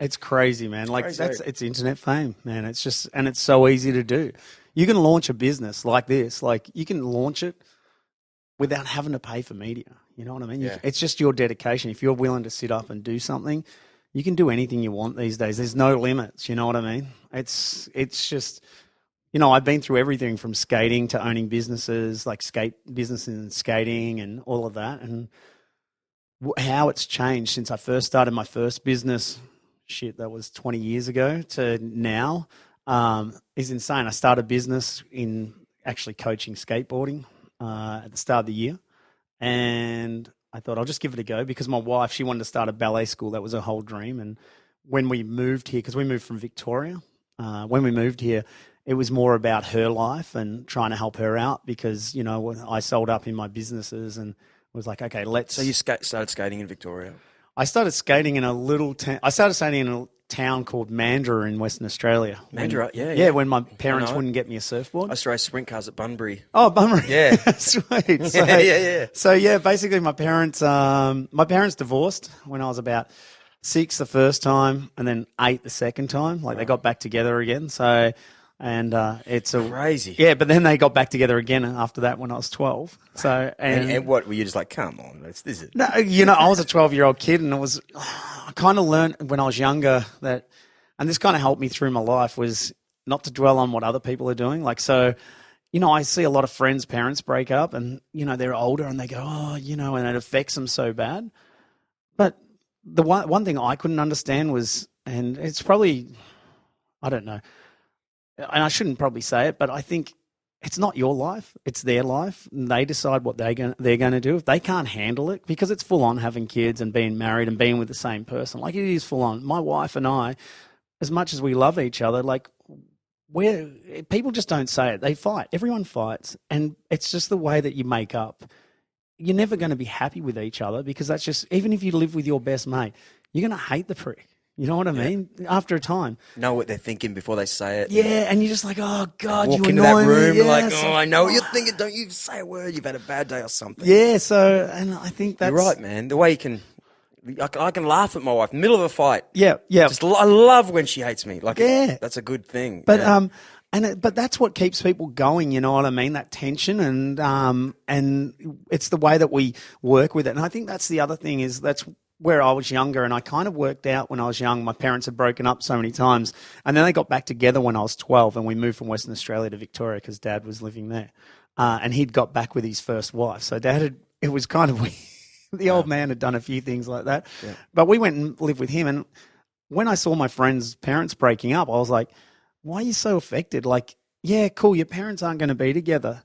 It's crazy, man. Like crazy. it's internet fame, man. It's just, and it's so easy to do. You can launch a business like this. Like you can launch it without having to pay for media. You know what I mean? Yeah. It's just your dedication. If you're willing to sit up and do something, you can do anything you want these days. There's no limits. You know what I mean? It's just, I've been through everything from skating to owning businesses, like skate businesses and skating and all of that. And how it's changed since I first started my first business, that was 20 years ago to now, is insane. I started a business in actually coaching skateboarding at the start of the year. And I thought I'll just give it a go because my wife, she wanted to start a ballet school. That was her whole dream. And when we moved here, because we moved from Victoria, when we moved here, it was more about her life and trying to help her out because, I sold up in my businesses and was like, okay, let's. So you started skating in Victoria? I started skating in a little town. I started skating in a town called Mandurah in Western Australia. Mandurah, yeah. Yeah, when my parents wouldn't get me a surfboard. I used to race sprint cars at Bunbury. Oh, Bunbury. Yeah. Sweet. So, yeah. So, yeah, basically my parents divorced when I was about 6 the first time and then 8 the second time. Like they got back together again. So... And it's crazy. Yeah, but then they got back together again after that when I was 12. So and what were you just like? Come on, this is it. No, I was a 12-year-old kid, and I kind of learned when I was younger that, and this kind of helped me through my life was not to dwell on what other people are doing. Like so, I see a lot of friends' parents break up, and they're older, and they go, and it affects them so bad. But the one thing I couldn't understand was, and it's probably, I don't know. And I shouldn't probably say it, but I think it's not your life; it's their life. And they decide what they're going to do. If they can't handle it, because it's full on having kids and being married and being with the same person, like it is full on. My wife and I, as much as we love each other, like people just don't say it. They fight. Everyone fights, and it's just the way that you make up. You're never going to be happy with each other because that's just, even if you live with your best mate, you're going to hate the prick. You know what I mean? After a time. Know what they're thinking before they say it. Yeah, and you're just like, oh, God, walk you into annoy that room, me. you're like, Yes, I know what you're thinking. Don't you say a word. You've had a bad day or something. Yeah, so, and I think that's... You're right, man. The way you can... I can laugh at my wife in the middle of a fight. Yeah. I love when she hates me. Like, yeah. That's a good thing. But, yeah. But that's what keeps people going, you know what I mean? That tension and it's the way that we work with it. And I think that's the other thing is that's where I was younger and I kind of worked out when I was young. My parents had broken up so many times and then they got back together when I was 12 and we moved from Western Australia to Victoria because Dad was living there. And he'd got back with his first wife. So it was kind of weird. The old man had done a few things like that. Yeah. But we went and lived with him. And when I saw my friends' parents breaking up, I was like, why are you so affected? Like, yeah, cool, your parents aren't going to be together,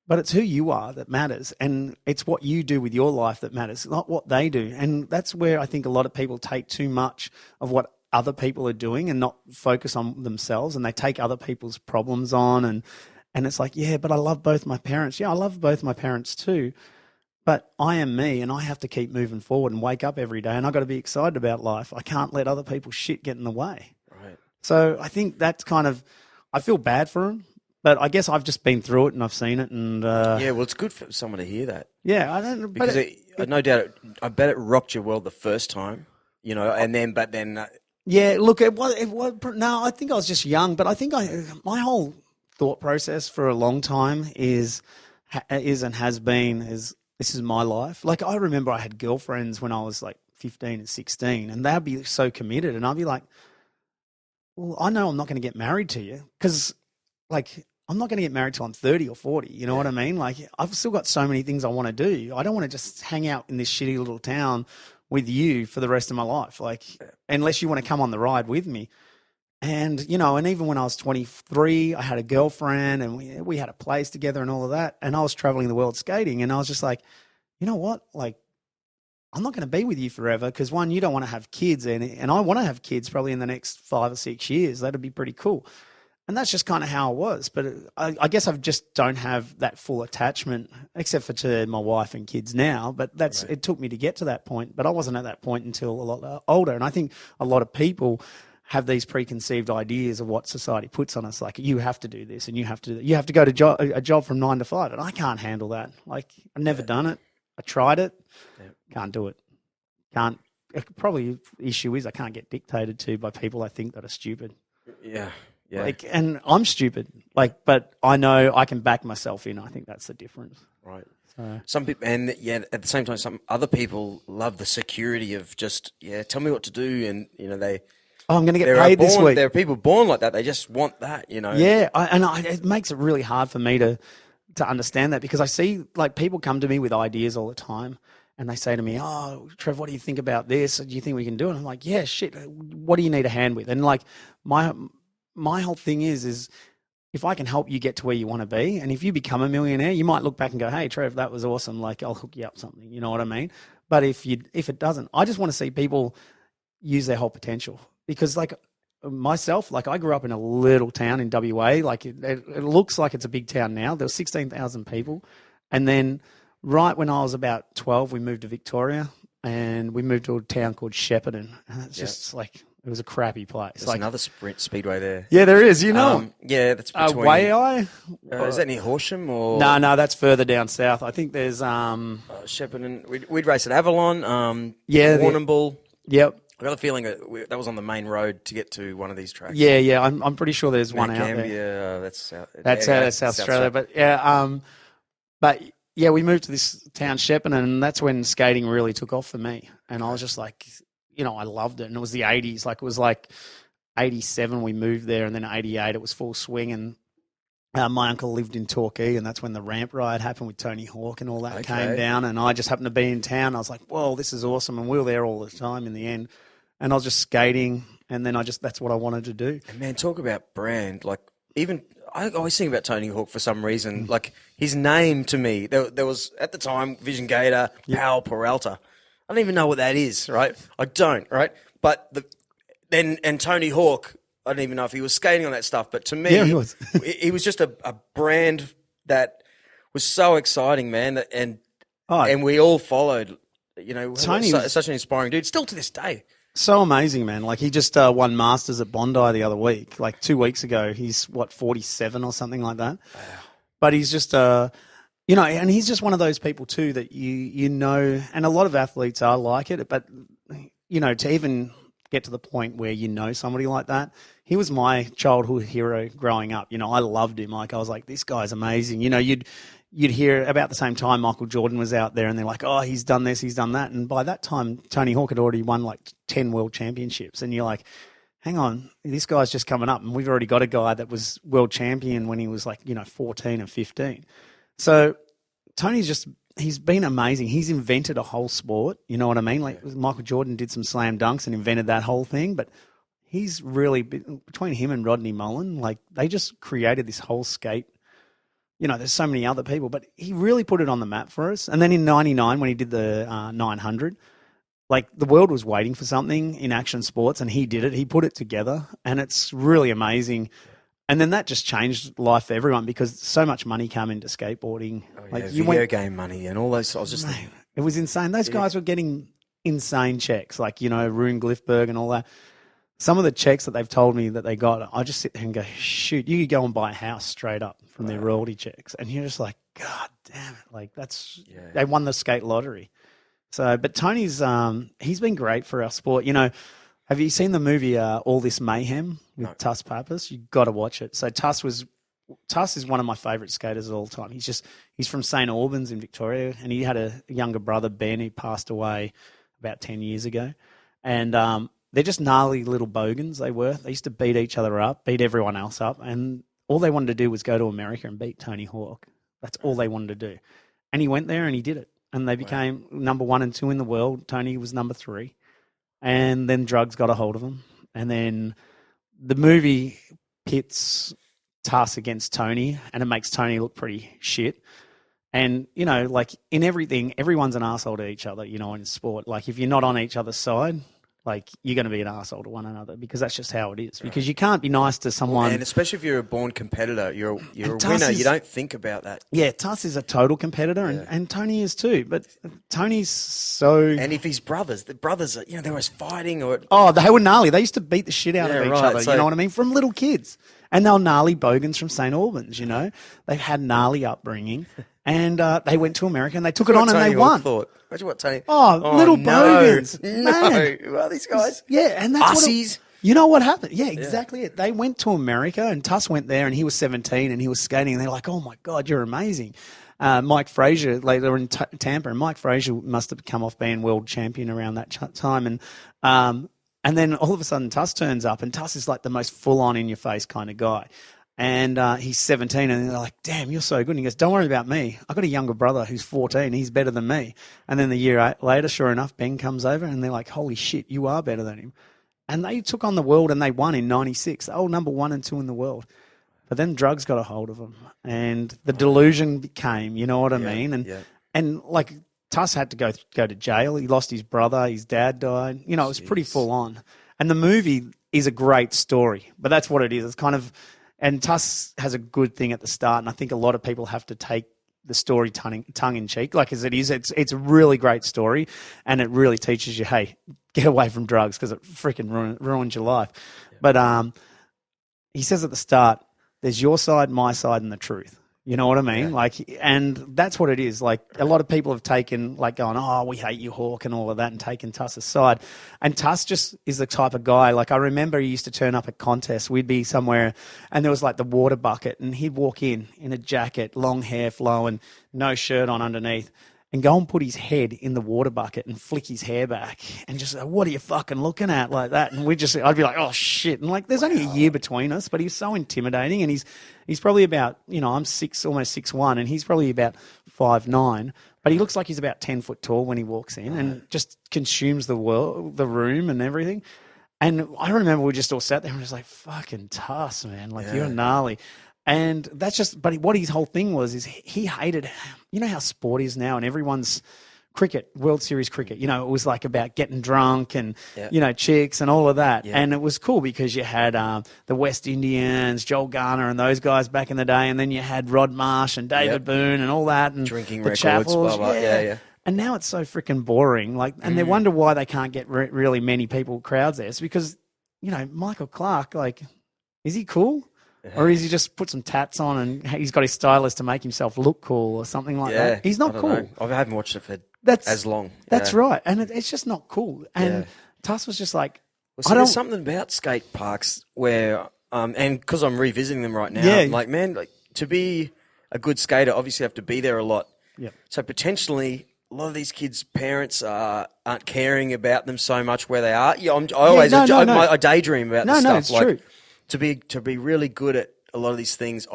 but it's who you are that matters. And it's what you do with your life that matters, not what they do. And that's where I think a lot of people take too much of what other people are doing and not focus on themselves. And they take other people's problems on. And it's like, yeah, but I love both my parents. Yeah, I love both my parents too. But I am me and I have to keep moving forward and wake up every day. And I've got to be excited about life. I can't let other people's shit get in the way. Right. So I think that's kind of, I feel bad for him, but I guess I've just been through it and I've seen it. And yeah, well, it's good for someone to hear that. Yeah, I don't. Because no doubt, I bet it rocked your world the first time, and then, but then. Yeah, look, it was. No, I think I was just young, but I think my whole thought process for a long time is and has been this is my life. Like I remember I had girlfriends when I was like 15 and 16, and they'd be so committed, and I'd be like, well, I know I'm not going to get married to you because, like, I'm not going to get married till I'm 30 or 40. You know what I mean? Like, I've still got so many things I want to do. I don't want to just hang out in this shitty little town with you for the rest of my life. Like, unless you want to come on the ride with me. And, and even when I was 23, I had a girlfriend and we had a place together and all of that. And I was traveling the world skating and I was just like, you know what? Like, I'm not going to be with you forever because, one, you don't want to have kids and I want to have kids probably in the next 5 or 6 years. That'd be pretty cool. And that's just kind of how it was. But I guess I just don't have that full attachment except for to my wife and kids now. But It took me to get to that point. But I wasn't at that point until a lot older. And I think a lot of people have these preconceived ideas of what society puts on us. Like, you have to do this and you have to go to a job from 9 to 5. And I can't handle that. Like, I've never done it. I tried it. Can't do it. Can't. probably the issue is I can't get dictated to by people I think that are stupid. Yeah. Yeah. Like, and I'm stupid. Like, but I know I can back myself in. I think that's the difference. Right. So. Some people, and yeah, at the same time, some other people love the security of just, tell me what to do, and they. Oh, I'm going to get paid this week. There are people born like that. They just want that, Yeah, it makes it really hard for me to understand that, because I see like people come to me with ideas all the time, and they say to me, "Oh, Trev, what do you think about this? Do you think we can do it?" And I'm like, "Yeah, shit. What do you need a hand with?" And like my whole thing is if I can help you get to where you want to be, and if you become a millionaire, you might look back and go, "Hey, Trev, that was awesome. Like, I'll hook you up something." You know what I mean? But if it doesn't, I just want to see people use their whole potential, because like myself, like I grew up in a little town in WA. Like it looks like it's a big town now. There were 16,000 people, and then right when I was about 12, we moved to Victoria, and we moved to a town called Shepparton, and it's just like. It was a crappy place. There's another sprint speedway there. Yeah, there is. Yeah, that's between. Wayeye? Is that near Horsham or? No, that's further down south. I think there's Shepparton. We'd race at Avalon. Warrnambool. Yep. I got a feeling that was on the main road to get to one of these tracks. Yeah. I'm pretty sure there's one out Gambia, there. That's South. That's South Australia. But yeah, we moved to this town, Shepparton, and that's when skating really took off for me. And I was just like. I loved it. And it was the 80s. Like, it was like 87 we moved there, and then 88 it was full swing. And my uncle lived in Torquay, and that's when the ramp ride happened with Tony Hawk and all that came down. And I just happened to be in town. I was like, whoa, this is awesome. And we were there all the time in the end. And I was just skating, and then that's what I wanted to do. And man, talk about brand. Like, even I always think about Tony Hawk for some reason. Like, his name to me, there was, at the time, Vision Gator, Powell Peralta. I don't even know what that is, right? I don't, right? But and Tony Hawk, I don't even know if he was skating on that stuff. But to me, he was. he was just a brand that was so exciting, man. And we all followed. Tony was such an inspiring dude, still to this day. So amazing, man. Like, he just won Masters at Bondi the other week, like 2 weeks ago. He's 47 or something like that. Wow. But he's just and he's just one of those people too that and a lot of athletes are like it, but, to even get to the point where somebody like that, he was my childhood hero growing up. I loved him. Like, I was like, this guy's amazing. You'd hear about the same time Michael Jordan was out there, and they're like, oh, he's done this, he's done that. And by that time, Tony Hawk had already won like 10 world championships. And you're like, hang on, this guy's just coming up. And we've already got a guy that was world champion when he was like, 14 and 15. So Tony's he's been amazing. He's invented a whole sport. You know what I mean? Like, Michael Jordan did some slam dunks and invented that whole thing, but he's really, between him and Rodney Mullen, like, they just created this whole skate. There's so many other people, but he really put it on the map for us. And then in 99, when he did the 900, like, the world was waiting for something in action sports, and he did it. He put it together, and it's really amazing. And then that just changed life for everyone, because so much money came into skateboarding. Video game money and all those. I was just thinking, it was insane. Those guys were getting insane checks, like, Rune Glifberg and all that. Some of the checks that they've told me that they got, I just sit there and go, shoot, you could go and buy a house straight up from their royalty checks. And you're just like, God damn it. Like, they won the skate lottery. So, but Tony's, he's been great for our sport. Have you seen the movie All This Mayhem with Tuss Pappas? You got to watch it. So Tuss is one of my favourite skaters of all time. He's from St Albans in Victoria, and he had a younger brother, Ben, who passed away about 10 years ago. And they're just gnarly little bogans. They used to beat each other up, beat everyone else up, and all they wanted to do was go to America and beat Tony Hawk. That's all they wanted to do. And he went there and he did it. And they became number 1 and 2 in the world. Tony was number 3. And then drugs got a hold of him. And then the movie pits Tuss against Tony, and it makes Tony look pretty shit. And, like, in everything, everyone's an arsehole to each other, in sport. Like, if you're not on each other's side, like, you're going to be an arsehole to one another, because that's just how it is. Because you can't be nice to someone. And especially if you're a born competitor, you're a winner. You don't think about that. Yeah, Tuss is a total competitor, and Tony is too. But Tony's so. And if his brothers, the brothers, they were fighting or. Oh, they were gnarly. They used to beat the shit out of each other. So, you know what I mean? From little kids. And they were gnarly bogans from St. Albans, They've had gnarly upbringing. And they went to America and they took it on and they won. Imagine what Tony. Little bogans. No. Man. Who are these guys? Yeah, and that's Aussies. You know what happened? Yeah, exactly it. They went to America and Tuss went there and he was 17 and he was skating and they're like, oh my God, you're amazing. Mike Frazier, they were in Tampa and Mike Frazier must have come off being world champion around that time. And then all of a sudden Tuss turns up and Tuss is like the most full on in your face kind of guy. And he's 17 and they're like, damn, you're so good. And he goes, don't worry about me. I've got a younger brother who's 14. He's better than me. And then the year later, sure enough, Ben comes over and they're like, holy shit, you are better than him. And they took on the world and they won in 96. They were number 1 and 2 in the world. But then drugs got a hold of them and the delusion came, you know what I mean? And like Tuss had to go to jail. He lost his brother. His dad died. It was pretty full on. And the movie is a great story, but that's what it is. It's kind of... And Tuss has a good thing at the start, and I think a lot of people have to take the story tongue in cheek, like as it is. It's a really great story, and it really teaches you, hey, get away from drugs because it freaking ruins your life. Yeah. But he says at the start, there's your side, my side, and the truth. You know what I mean? Yeah. And that's what it is. Like, a lot of people have taken, like, going, oh, we hate you, Hawk, and all of that, and taken Tuss's side. And Tuss just is the type of guy. Like, I remember he used to turn up at contests. We'd be somewhere, and there was, like, the water bucket, and he'd walk in a jacket, long hair flowing, no shirt on underneath, and go and put his head in the water bucket and flick his hair back and just say, what are you fucking looking at, like that? And I'd be like, oh shit. And like, there's only a year between us, but he's so intimidating. And he's probably about, I'm almost 6'1", and he's probably about 5'9", but he looks like he's about 10 foot tall when he walks in and just consumes the room and everything. And I remember we just all sat there and was like, fucking Tuss, man. Like, you're gnarly. And that's just, but what his whole thing was is he hated, you know how sport is now and everyone's cricket, World Series cricket, it was like about getting drunk and, chicks and all of that. Yeah. And it was cool because you had the West Indians, Joel Garner and those guys back in the day. And then you had Rod Marsh and David Boone and all that. And drinking the records, Chappells. blah, blah. Yeah. And now it's so freaking boring. Like, and they wonder why they can't get really many crowds there. It's because, Michael Clark, like, is he cool? Or is he just put some tats on and he's got his stylist to make himself look cool or something like that? He's not cool. Know. I haven't watched it for as long. That's right. And it's just not cool. And Tuss was just like... there's something about skate parks where... and because I'm revisiting them right now, I'm like, man, to be a good skater, obviously you have to be there a lot. Yep. So potentially... a lot of these kids' parents aren't caring about them so much where they are. I daydream about this stuff. No, it's true. To be really good at a lot of these things,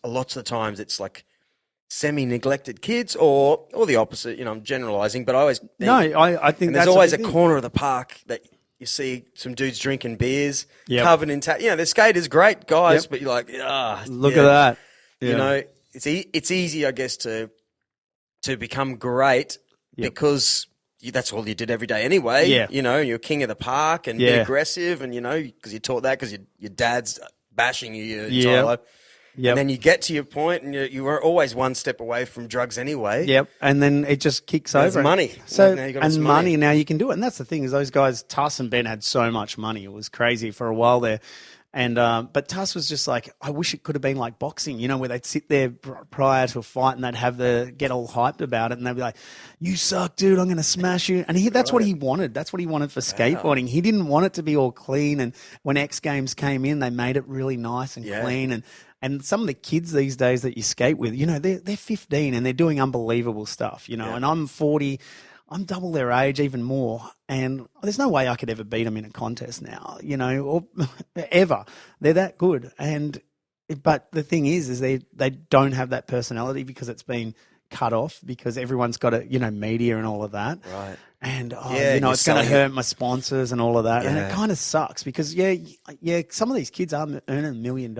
lots of the times it's like semi-neglected kids or the opposite. I'm generalising, but I always think... No, I think there's always a corner of the park that you see some dudes drinking beers, covered in... they're skaters, great guys, but you're like, look at that. Yeah. It's easy, I guess, to become great because... that's all you did every day anyway. Yeah. You're king of the park and be aggressive and, because you taught that because your dad's bashing you your entire life. Yep. And then you get to your point and you were always one step away from drugs anyway. Yep. And then it just kicks over. There's money. So, and money, now you can do it. And that's the thing is those guys, Tuss and Ben, had so much money. It was crazy for a while there. And but Tuss was just like, I wish it could have been like boxing, where they'd sit there prior to a fight and they'd have get all hyped about it, and they'd be like, "You suck, dude! I'm going to smash you." And that's what he wanted. That's what he wanted for skateboarding. He didn't want it to be all clean. And when X Games came in, they made it really nice and clean. And some of the kids these days that you skate with, they're 15 and they're doing unbelievable stuff. And I'm 40. I'm double their age, even more, and there's no way I could ever beat them in a contest now, or ever. They're that good, but the thing is they don't have that personality because it's been cut off because everyone's got media and all of that, right? And it's going to hurt my sponsors and all of that, and it kind of sucks because some of these kids are earning $1 million,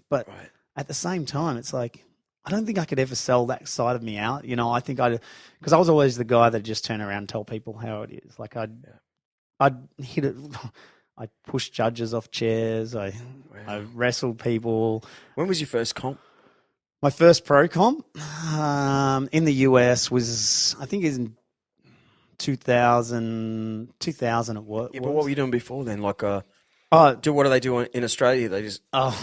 but at the same time, it's like. I don't think I could ever sell that side of me out. I think because I was always the guy that just turn around and tell people how it is. Like I'd hit it. I pushed judges off chairs. I wrestled people. When was your first comp? My first pro comp in the US was, I think, in 2000 it was. Yeah, but what were you doing before then? Like Oh, What do they do in Australia? They just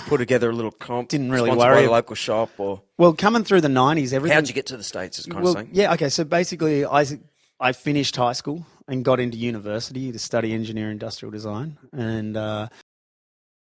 put together a little comp. Didn't really sponsored worry by the ab- local shop, or well, coming through the 90s, everything. how'd you get to the States? Is kind Well, of saying. yeah, okay. So basically, I finished high school and got into university to study engineering industrial design, and